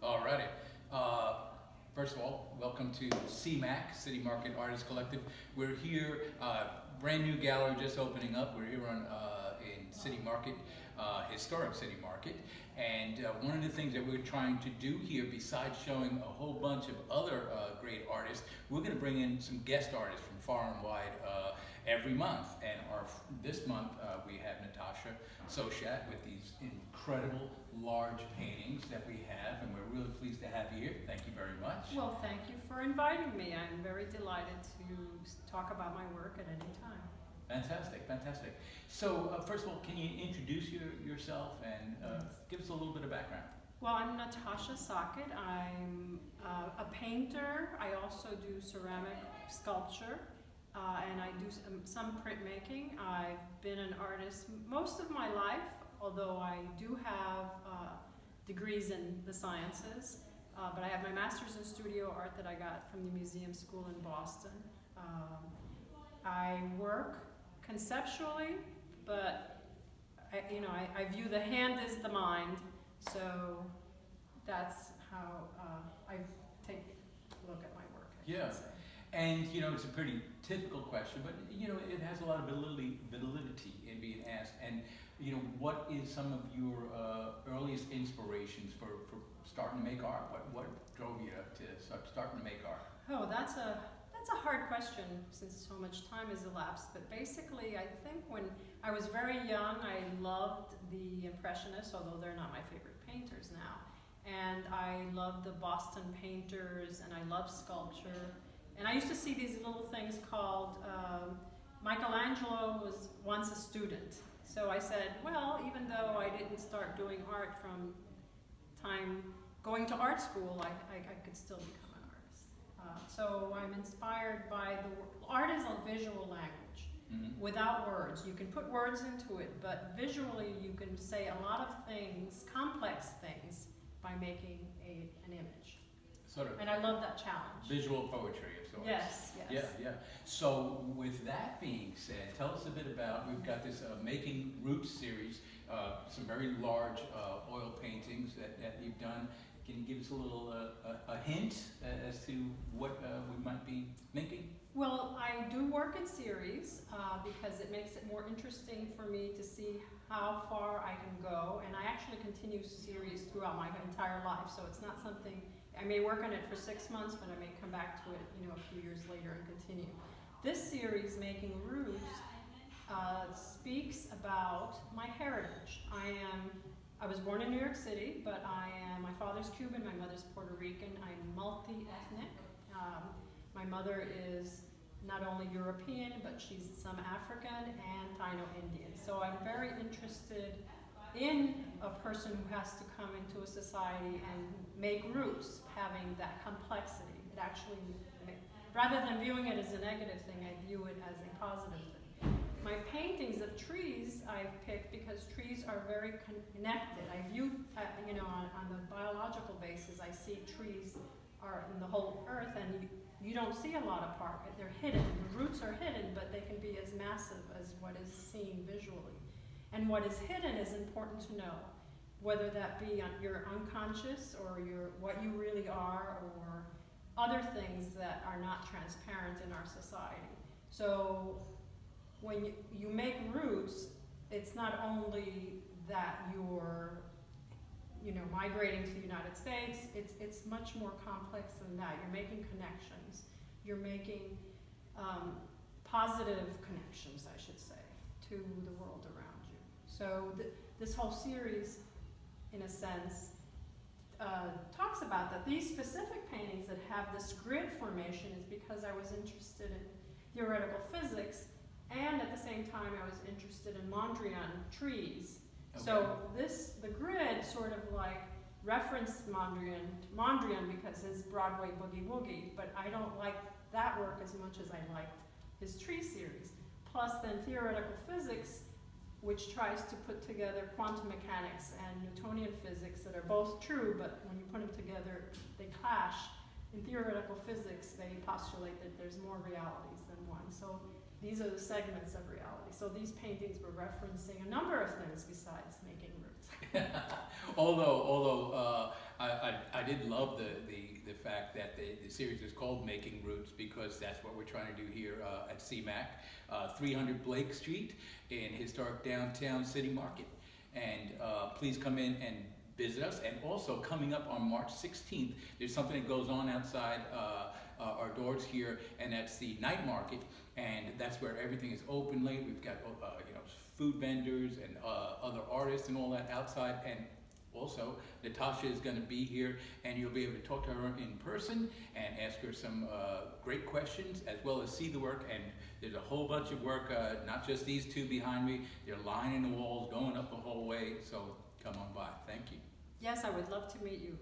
Alrighty. Uh, First of all, welcome to CMAC, City Market Artists Collective. We're here, brand new gallery just opening up. We're here in City Market, historic City Market. And one of the things that we're trying to do here, besides showing a whole bunch of other great artists, we're going to bring in some guest artists from far and wide every month. And this month we have Natacha Sochat with these incredible large paintings that we have, and we're really pleased to have you here. Thank you very much. Well, thank you for inviting me. I'm very delighted to talk about my work at any time. Fantastic, fantastic. So first of all, can you introduce yourself and give us a little bit of background? Well, I'm Natacha Sochat. I'm a painter. I also do ceramic sculpture, and I do some printmaking. I've been an artist most of my life, although I do have degrees in the sciences. But I have my master's in studio art that I got from the museum school in Boston. I work conceptually, but I view the hand as the mind, so that's how I take a look at my work. Yeah, and it's a pretty typical question, but it has a lot of validity in being asked. And what is some of your earliest inspirations for starting to make art? What drove you to starting to make art? Oh, that's a hard question since so much time has elapsed. But basically, I think when I was very young, I loved the Impressionists, although they're not my favorite painters now. And I loved the Boston painters, and I loved sculpture. And I used to see these little things called, Michelangelo was once a student. So I said, well, even though I didn't start doing art from time going to art school, I could still become an artist. So I'm inspired by art is a visual language. Mm-hmm. Without words. You can put words into it, but visually you can say a lot of things, complex things, by making an image. Sort of. And I love that challenge. Visual poetry of sorts. Yes. Yeah. So with that being said, tell us a bit about, we've got this Making Roots series, some very large oil paintings that you've done. Can you give us a little a hint as to what we might be thinking? Well, I do work in series because it makes it more interesting for me to see how far I can go. And I actually continue series throughout my entire life, so it's not something, I may work on it for 6 months, but I may come back to it a few years later and continue. This series, Making Roots, speaks about my heritage. I was born in New York City, but my father's Cuban, my mother's Puerto Rican. I'm multi-ethnic. My mother is not only European, but she's some African and Taino-Indian. So I'm very interested in a person who has to come into a society and make roots, having that complexity. It actually, rather than viewing it as a negative thing, I view it as a positive thing. My paintings of trees I picked because trees are very connected. I view, on the biological basis, I see trees are in the whole earth, and you don't see a lot apart. They're hidden. The roots are hidden, but they can be as massive as what is seen visually. And what is hidden is important to know, whether that be on your unconscious or what you really are, or other things that are not transparent in our society. So when you make roots, it's not only that you're migrating to the United States, it's much more complex than that. You're making connections. You're making positive connections, I should say, to the world around you. So this whole series, in a sense, talks about that. These specific paintings that have this grid formation is because I was interested in theoretical physics, and at the same time I was interested in Mondrian trees. Okay. So the grid sort of like referenced Mondrian because his Broadway Boogie Woogie, but I don't like that work as much as I liked his tree series. Plus then theoretical physics, which tries to put together quantum mechanics and Newtonian physics that are both true, but when you put them together, they clash. In theoretical physics, they postulate that there's more realities than one. So these are the segments of reality. So these paintings were referencing a number of things besides making roots. Although I I did love the fact that the series is called Making Roots, because that's what we're trying to do here at CMAC, 300 Blake Street in historic downtown City Market. And please come in and visit us. And also coming up on March 16th, there's something that goes on outside our doors here, and that's the night market. And that's where everything is open late. We've got you know, food vendors and other artists and all that outside. And also, Natacha is going to be here, and you'll be able to talk to her in person and ask her some great questions, as well as see the work. And there's a whole bunch of work, not just these two behind me. They're lining the walls, going up the whole way. So come on by. Thank you. Yes, I would love to meet you.